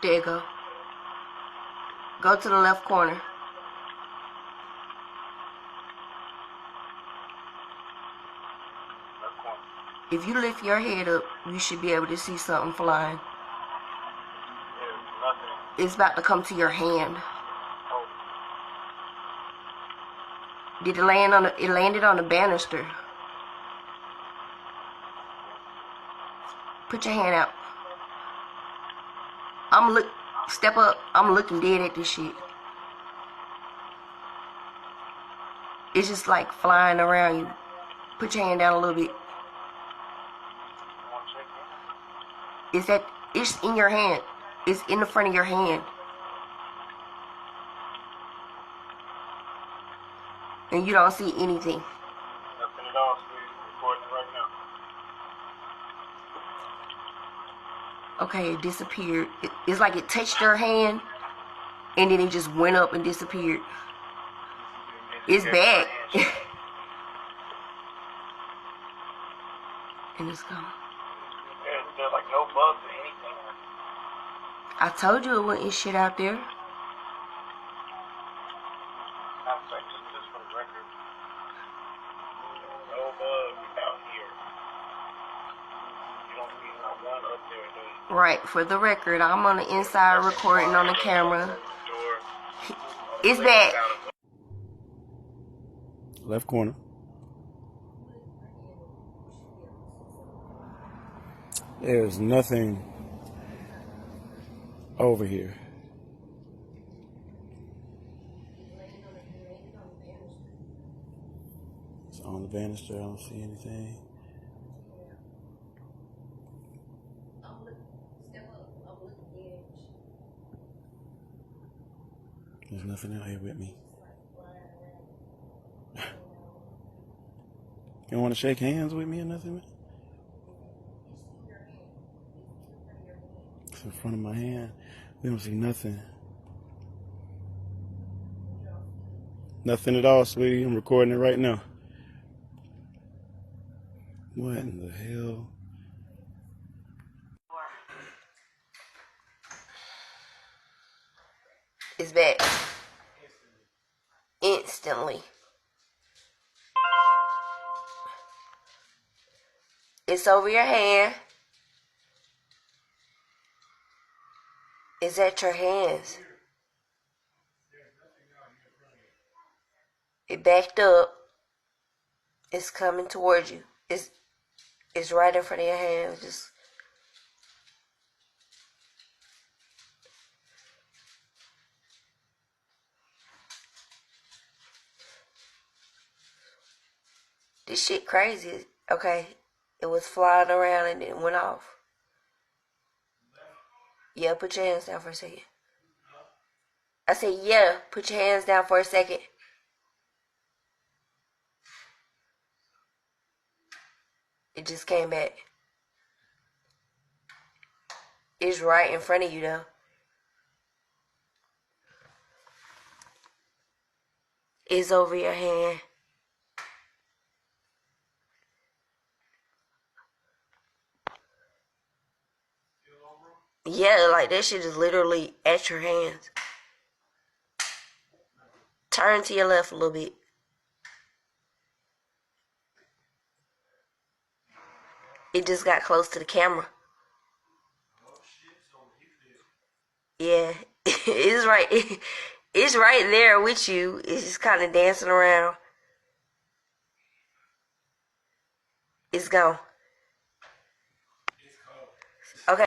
There you go. Go to the left corner. If you lift your head up, you should be able to see something flying. It's about to come to your hand. Did it land on the, it landed on the banister. Put your hand out. Step up. I'm looking dead at this shit. It's just like flying around you. Put your hand down a little bit. It's in your hand. It's in the front of your hand. And you don't see anything. Nothing at all, so we're recording it right now. Okay, it disappeared. It's like it touched your hand, and then it just went up and disappeared. It's back. And it's gone. There's like no bugs or anything. I told you it wasn't shit out there. Just for the record. No bugs out here. You don't see not one up there. Right, for the record, I'm on the inside recording on the camera. It's back. Left corner. There's nothing over here. It's on the banister. I don't see anything. There's nothing out here with me. You don't want to shake hands with me or nothing? It's in front of my hand. We don't see nothing. Nothing at all, sweetie. I'm recording it right now. What in the hell? It's back. Instantly. It's over your hand. It's at your hands. It backed up. It's coming towards you. It's right in front of your hands. Just this shit crazy. Okay. It was flying around and it went off. Yeah, put your hands down for a second. I said, yeah, put your hands down for a second. It just came back. It's right in front of you, though. It's over your hand. Yeah, like that shit is literally at your hands. Turn to your left a little bit. It just got close to the camera. Yeah, it's right. It's right there with you. It's just kind of dancing around. It's gone. Okay.